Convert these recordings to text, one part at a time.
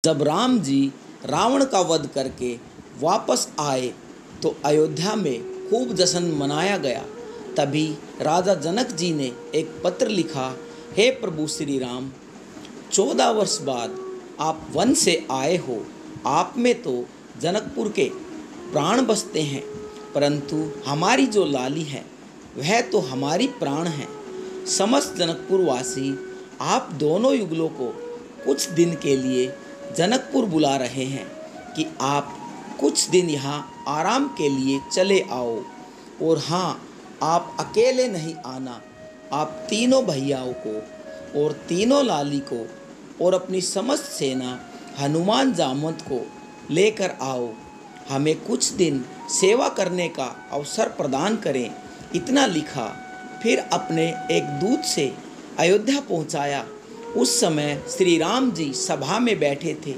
जब राम जी रावण का वध करके वापस आए तो अयोध्या में खूब जश्न मनाया गया। तभी राजा जनक जी ने एक पत्र लिखा, हे प्रभु श्री राम, 14 वर्ष बाद आप वन से आए हो। आप में तो जनकपुर के प्राण बसते हैं, परंतु हमारी जो लाली है वह तो हमारी प्राण है। समस्त जनकपुर वासी आप दोनों युगलों को कुछ दिन के लिए जनकपुर बुला रहे हैं कि आप कुछ दिन यहाँ आराम के लिए चले आओ। और हाँ, आप अकेले नहीं आना, आप तीनों भैयाओं को और तीनों लाली को और अपनी समस्त सेना हनुमान जामवंत को लेकर आओ। हमें कुछ दिन सेवा करने का अवसर प्रदान करें। इतना लिखा, फिर अपने एक दूत से अयोध्या पहुँचाया। उस समय श्री राम जी सभा में बैठे थे।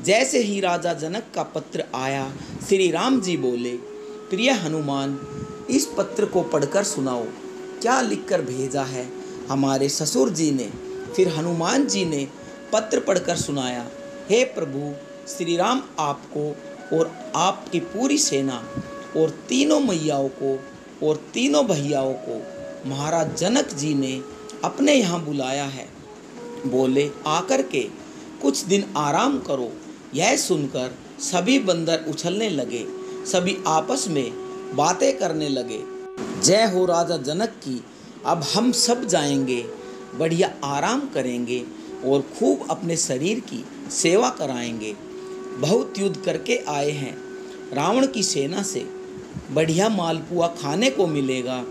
जैसे ही राजा जनक का पत्र आया, श्री राम जी बोले, प्रिय हनुमान, इस पत्र को पढ़कर सुनाओ, क्या लिखकर भेजा है हमारे ससुर जी ने। फिर हनुमान जी ने पत्र पढ़कर सुनाया, हे प्रभु श्री राम, आपको और आपकी पूरी सेना और तीनों मैयाओं को और तीनों भैयाओं को महाराज जनक जी ने अपने यहाँ बुलाया है। बोले, आकर के कुछ दिन आराम करो। यह सुनकर सभी बंदर उछलने लगे, सभी आपस में बातें करने लगे, जय हो राजा जनक की। अब हम सब जाएंगे, बढ़िया आराम करेंगे और खूब अपने शरीर की सेवा कराएंगे। बहुत युद्ध करके आए हैं रावण की सेना से, बढ़िया मालपुआ खाने को मिलेगा।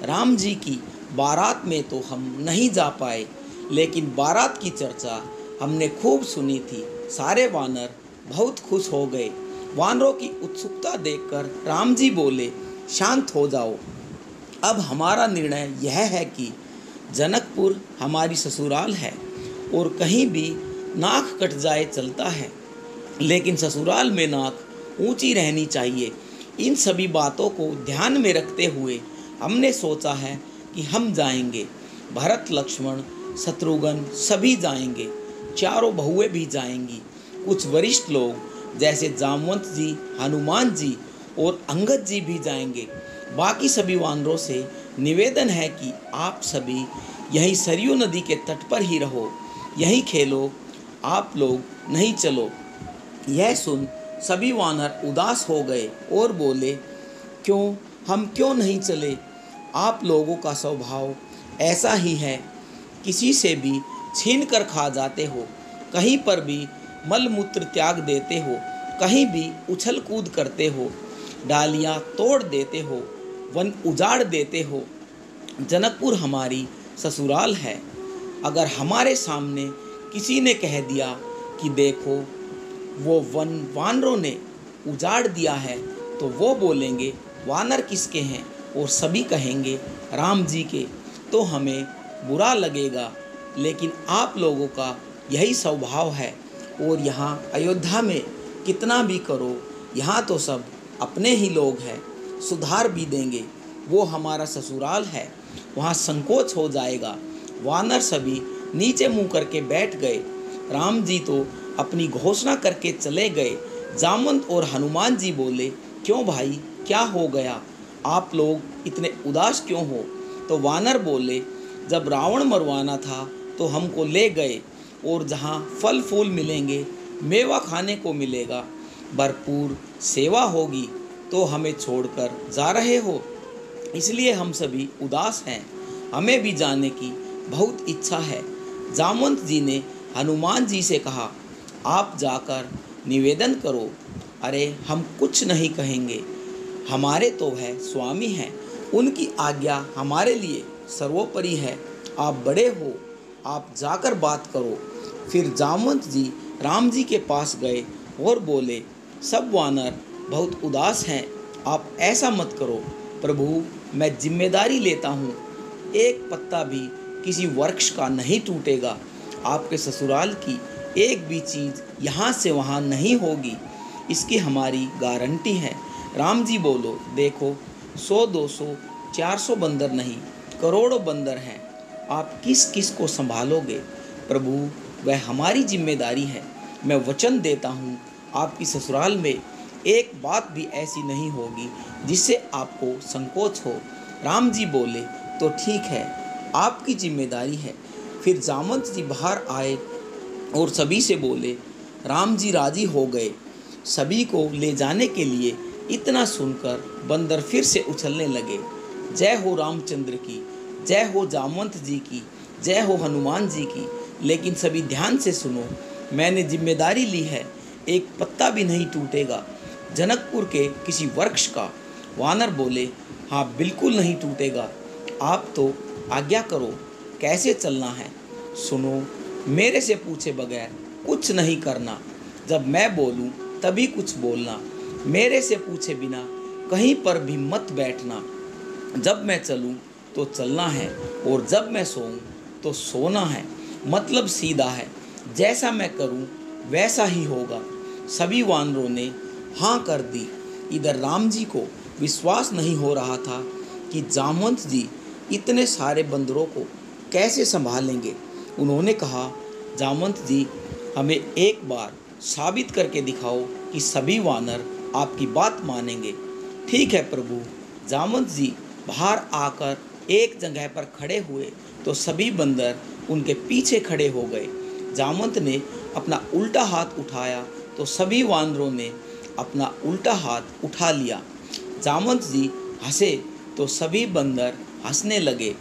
राम जी की बारात में तो हम नहीं जा पाए, लेकिन बारात की चर्चा हमने खूब सुनी थी। सारे वानर बहुत खुश हो गए। वानरों की उत्सुकता देखकर राम जी बोले, शांत हो जाओ। अब हमारा निर्णय यह है कि जनकपुर हमारी ससुराल है और कहीं भी नाक कट जाए चलता है, लेकिन ससुराल में नाक ऊंची रहनी चाहिए। इन सभी बातों को ध्यान में रखते हुए हमने सोचा है कि हम जाएंगे। भरत, लक्ष्मण, शत्रुघ्न सभी जाएंगे, चारों बहुएं भी जाएंगी। कुछ वरिष्ठ लोग जैसे जामवंत जी, हनुमान जी और अंगद जी भी जाएंगे। बाकी सभी वानरों से निवेदन है कि आप सभी यहीं सरयू नदी के तट पर ही रहो, यहीं खेलो, आप लोग नहीं चलो। यह सुन सभी वानर उदास हो गए और बोले, क्यों, हम क्यों नहीं चले? आप लोगों का स्वभाव ऐसा ही है, किसी से भी छीन कर खा जाते हो, कहीं पर भी मलमूत्र त्याग देते हो, कहीं भी उछल कूद करते हो, डालियाँ तोड़ देते हो, वन उजाड़ देते हो। जनकपुर हमारी ससुराल है। अगर हमारे सामने किसी ने कह दिया कि देखो वो वन वानरों ने उजाड़ दिया है, तो वो बोलेंगे वानर किसके हैं, और सभी कहेंगे राम जी के, तो हमें बुरा लगेगा। लेकिन आप लोगों का यही स्वभाव है, और यहाँ अयोध्या में कितना भी करो, यहाँ तो सब अपने ही लोग हैं, सुधार भी देंगे। वो हमारा ससुराल है, वहाँ संकोच हो जाएगा। वानर सभी नीचे मुँह करके बैठ गए। राम जी तो अपनी घोषणा करके चले गए। जामवंत और हनुमान जी बोले, क्यों भाई, क्या हो गया? आप लोग इतने उदास क्यों हो? तो वानर बोले, जब रावण मरवाना था तो हमको ले गए, और जहाँ फल फूल मिलेंगे, मेवा खाने को मिलेगा, भरपूर सेवा होगी, तो हमें छोड़कर जा रहे हो, इसलिए हम सभी उदास हैं। हमें भी जाने की बहुत इच्छा है। जामवंत जी ने हनुमान जी से कहा, आप जाकर निवेदन करो। अरे, हम कुछ नहीं कहेंगे, हमारे तो है स्वामी हैं, उनकी आज्ञा हमारे लिए सर्वोपरि है। आप बड़े हो, आप जाकर बात करो। फिर जामवंत जी राम जी के पास गए और बोले, सब वानर बहुत उदास हैं, आप ऐसा मत करो। प्रभु, मैं जिम्मेदारी लेता हूँ, एक पत्ता भी किसी वृक्ष का नहीं टूटेगा। आपके ससुराल की एक भी चीज़ यहाँ से वहाँ नहीं होगी, इसकी हमारी गारंटी है। राम जी बोलो, देखो 100, 200, 400 बंदर नहीं, करोड़ों बंदर हैं, आप किस किस को संभालोगे? प्रभु, वह हमारी जिम्मेदारी है, मैं वचन देता हूँ आपकी ससुराल में एक बात भी ऐसी नहीं होगी जिससे आपको संकोच हो। राम जी बोले, तो ठीक है, आपकी जिम्मेदारी है। फिर जामवंत जी बाहर आए और सभी से बोले। राम जी राजी हो गए। सभी को ले जाने के लिए इतना सुनकर बंदर फिर से उछलने लगे। जय हो रामचंद्र की, जय हो जामवंत जी की, जय हो हनुमान जी की। लेकिन सभी ध्यान से सुनो, मैंने जिम्मेदारी ली है, एक पत्ता भी नहीं टूटेगा। जनकपुर के किसी वृक्ष का। वानर बोले, हाँ बिल्कुल नहीं टूटेगा। आप तो आज्ञा करो, कैसे चलना है। सुनो, मेरे से पूछे बगैर कुछ नहीं करना। जब मैं बोलूं तभी कुछ बोलना। मेरे से पूछे बिना कहीं पर भी मत बैठना। जब मैं चलूं तो चलना है और जब मैं सोऊं तो सोना है। मतलब सीधा है, जैसा मैं करूं वैसा ही होगा। सभी वानरों ने हाँ कर दी। इधर राम जी को विश्वास नहीं हो रहा था कि जामवंत जी इतने सारे बंदरों को कैसे संभालेंगे। उन्होंने कहा, जामवंत जी, हमें एक बार साबित करके दिखाओ कि सभी वानर आपकी बात मानेंगे। ठीक है प्रभु। जामवंत जी बाहर आकर एक जगह पर खड़े हुए तो सभी बंदर उनके पीछे खड़े हो गए। जामवंत ने अपना उल्टा हाथ उठाया तो सभी वानरों ने अपना उल्टा हाथ उठा लिया। जामवंत जी हंसे तो सभी बंदर हंसने लगे।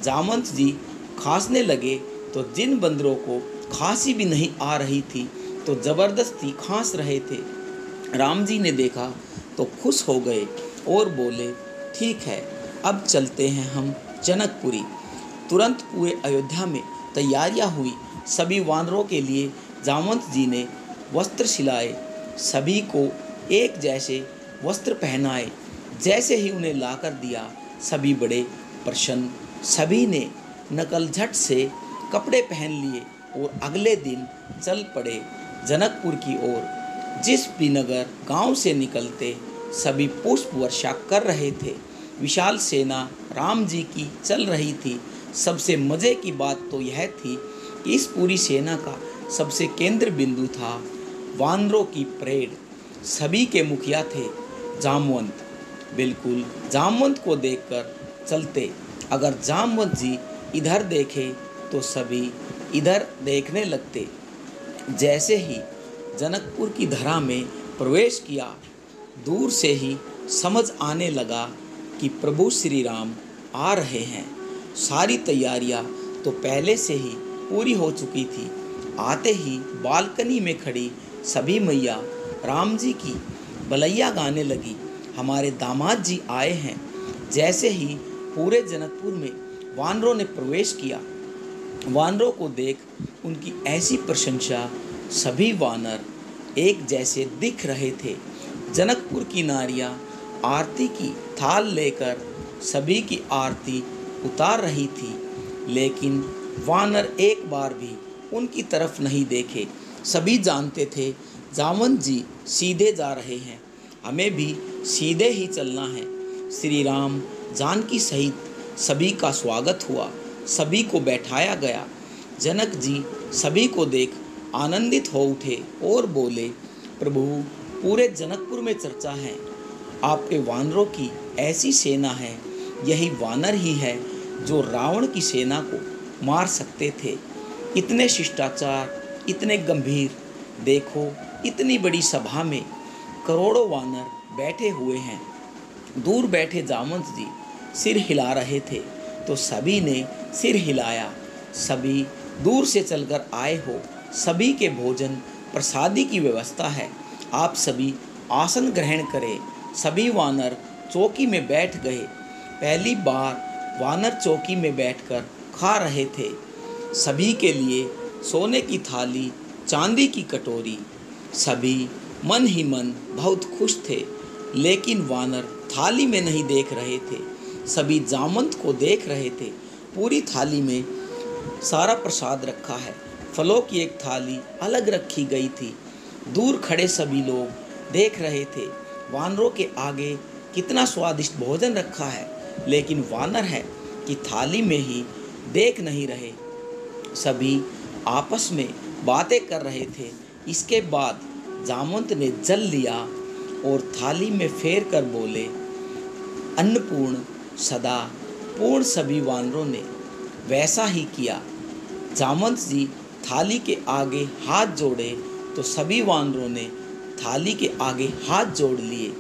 जामवंत जी खांसने लगे तो जिन बंदरों को खांसी भी नहीं आ रही थी तो ज़बरदस्ती खांस रहे थे। राम जी ने देखा तो खुश हो गए और बोले, ठीक है, अब चलते हैं हम जनकपुरी। तुरंत पूरे अयोध्या में तैयारियां हुई। सभी वानरों के लिए जामवंत जी ने वस्त्र सिलाए, सभी को एक जैसे वस्त्र पहनाए। जैसे ही उन्हें लाकर दिया, सभी बड़े प्रसन्न। सभी ने नकल झट से कपड़े पहन लिए और अगले दिन चल पड़े जनकपुर की ओर। जिस भी नगर गांव से निकलते सभी पुष्प वर्षा कर रहे थे। विशाल सेना राम जी की चल रही थी। सबसे मज़े की बात तो यह थी कि इस पूरी सेना का सबसे केंद्र बिंदु था वानरों की परेड। सभी के मुखिया थे जामवंत। बिल्कुल जामवंत को देखकर चलते। अगर जामवंत जी इधर देखे तो सभी इधर देखने लगते। जैसे ही जनकपुर की धरा में प्रवेश किया, दूर से ही समझ आने लगा कि प्रभु श्री राम आ रहे हैं। सारी तैयारियां तो पहले से ही पूरी हो चुकी थी। आते ही बालकनी में खड़ी सभी मैया राम जी की बलैया गाने लगी, हमारे दामाद जी आए हैं। जैसे ही पूरे जनकपुर में वानरों ने प्रवेश किया, वानरों को देख उनकी ऐसी प्रशंसा, सभी वानर एक जैसे दिख रहे थे। जनकपुर की नारियां आरती की थाल लेकर सभी की आरती उतार रही थी, लेकिन वानर एक बार भी उनकी तरफ नहीं देखे। सभी जानते थे जामवंत जी सीधे जा रहे हैं, हमें भी सीधे ही चलना है। श्री राम जानकी सहित सभी का स्वागत हुआ, सभी को बैठाया गया। जनक जी सभी को देख आनंदित हो उठे और बोले, प्रभु पूरे जनकपुर में चर्चा है, आपके वानरों की ऐसी सेना है, यही वानर ही है जो रावण की सेना को मार सकते थे। इतने शिष्टाचार, इतने गंभीर। देखो इतनी बड़ी सभा में करोड़ों वानर बैठे हुए हैं। दूर बैठे जामवंत जी सिर हिला रहे थे तो सभी ने सिर हिलाया। सभी दूर से चलकर आए हो, सभी के भोजन प्रसादी की व्यवस्था है, आप सभी आसन ग्रहण करें। सभी वानर चौकी में बैठ गए। पहली बार वानर चौकी में बैठकर खा रहे थे। सभी के लिए सोने की थाली, चांदी की कटोरी। सभी मन ही मन बहुत खुश थे, लेकिन वानर थाली में नहीं देख रहे थे, सभी जामवंत को देख रहे थे। पूरी थाली में सारा प्रसाद रखा है, फलों की एक थाली अलग रखी गई थी। दूर खड़े सभी लोग देख रहे थे वानरों के आगे कितना स्वादिष्ट भोजन रखा है, लेकिन वानर है कि थाली में ही देख नहीं रहे। सभी आपस में बातें कर रहे थे। इसके बाद जामवंत ने जल लिया और थाली में फेर कर बोले, अन्नपूर्ण सदा पूर्ण। सभी वानरों ने वैसा ही किया। जामवंत जी थाली के आगे हाथ जोड़े तो सभी वानरों ने थाली के आगे हाथ जोड़ लिए।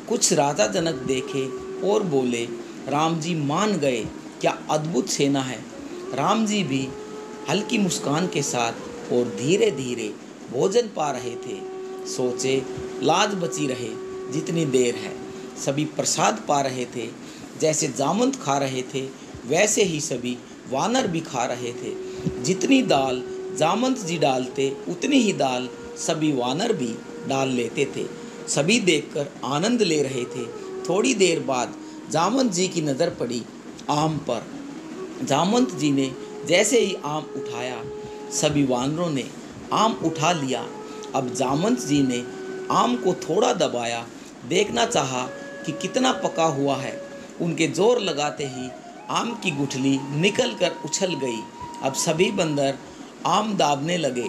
कुछ राजा जनक देखे और बोले, राम जी मान गए, क्या अद्भुत सेना है। राम जी भी हल्की मुस्कान के साथ और धीरे धीरे भोजन पा रहे थे। सोचे लाज बची रहे जितनी देर है। सभी प्रसाद पा रहे थे। जैसे जामवंत खा रहे थे वैसे ही सभी वानर भी खा रहे थे। जितनी दाल जामवंत जी डालते उतनी ही दाल सभी वानर भी डाल लेते थे। सभी देखकर आनंद ले रहे थे। थोड़ी देर बाद जामवंत जी की नज़र पड़ी आम पर। जामवंत जी ने जैसे ही आम उठाया सभी वानरों ने आम उठा लिया। अब जामवंत जी ने आम को थोड़ा दबाया, देखना चाहा कि कितना पका हुआ है। उनके जोर लगाते ही आम की गुठली निकल कर उछल गई। अब सभी बंदर आम दाबने लगे,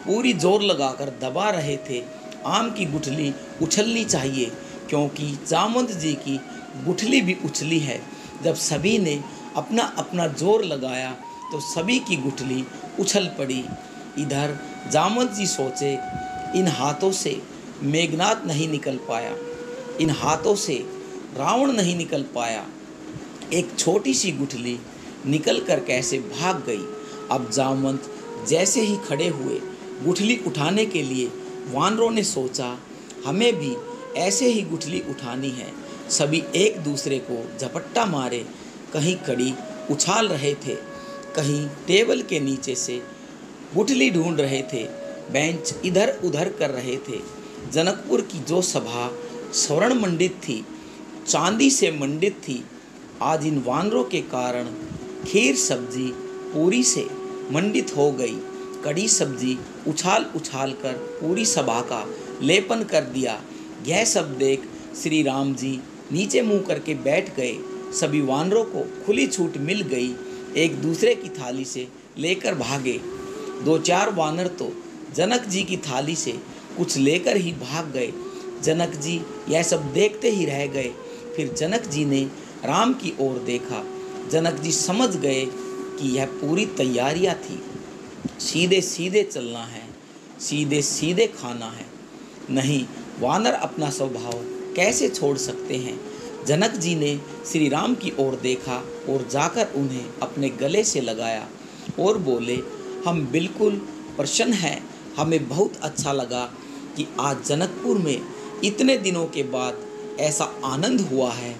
पूरी जोर लगाकर दबा रहे थे। आम की गुठली उछलनी चाहिए क्योंकि जामवंत जी की गुठली भी उछली है। जब सभी ने अपना अपना जोर लगाया तो सभी की गुठली उछल पड़ी। इधर जामवंत जी सोचे, इन हाथों से मेघनाद नहीं निकल पाया, इन हाथों से रावण नहीं निकल पाया। एक छोटी सी गुठली निकल कर कैसे भाग गई। अब जामवंत जैसे ही खड़े हुए गुठली उठाने के लिए, वानरों ने सोचा हमें भी ऐसे ही गुठली उठानी है। सभी एक दूसरे को झपट्टा मारे, कहीं कड़ी उछाल रहे थे, कहीं टेबल के नीचे से गुठली ढूंढ रहे थे, बेंच इधर उधर कर रहे थे। जनकपुर की जो सभा स्वर्ण मंडित थी, चांदी से मंडित थी, आज इन वानरों के कारण खीर सब्जी पूरी से मंडित हो गई। कड़ी सब्जी उछाल उछाल कर पूरी सभा का लेपन कर दिया। यह सब देख श्री राम जी नीचे मुंह करके बैठ गए। सभी वानरों को खुली छूट मिल गई, एक दूसरे की थाली से लेकर भागे। दो चार वानर तो जनक जी की थाली से कुछ लेकर ही भाग गए। जनक जी यह सब देखते ही रह गए। फिर जनक जी ने राम की ओर देखा। जनक जी समझ गए कि यह पूरी तैयारियां थी। सीधे सीधे चलना है, सीधे सीधे खाना है। नहीं, वानर अपना स्वभाव कैसे छोड़ सकते हैं। जनक जी ने श्री राम की ओर देखा और जाकर उन्हें अपने गले से लगाया और बोले, हम बिल्कुल प्रसन्न हैं। हमें बहुत अच्छा लगा कि आज जनकपुर में इतने दिनों के बाद ऐसा आनंद हुआ है।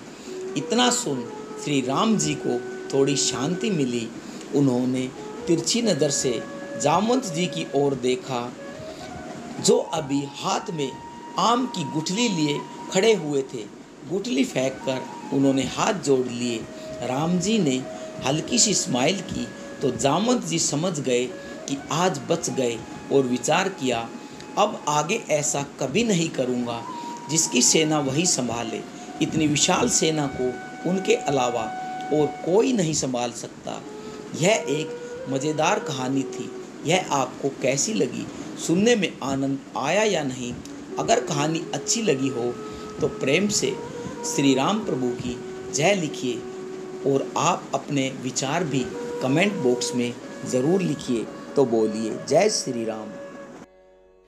इतना सुन श्री राम जी को थोड़ी शांति मिली। उन्होंने तिरछी नज़र से जामवंत जी की ओर देखा, जो अभी हाथ में आम की गुठली लिए खड़े हुए थे। गुठली फेंक कर उन्होंने हाथ जोड़ लिए। राम जी ने हल्की सी स्माइल की तो जामवंत जी समझ गए कि आज बच गए और विचार किया, अब आगे ऐसा कभी नहीं करूँगा। जिसकी सेना वही संभाले। इतनी विशाल सेना को उनके अलावा और कोई नहीं संभाल सकता। यह एक मज़ेदार कहानी थी। यह आपको कैसी लगी? सुनने में आनंद आया या नहीं? अगर कहानी अच्छी लगी हो तो प्रेम से श्री राम प्रभु की जय लिखिए और आप अपने विचार भी कमेंट बॉक्स में ज़रूर लिखिए। तो बोलिए जय श्री राम।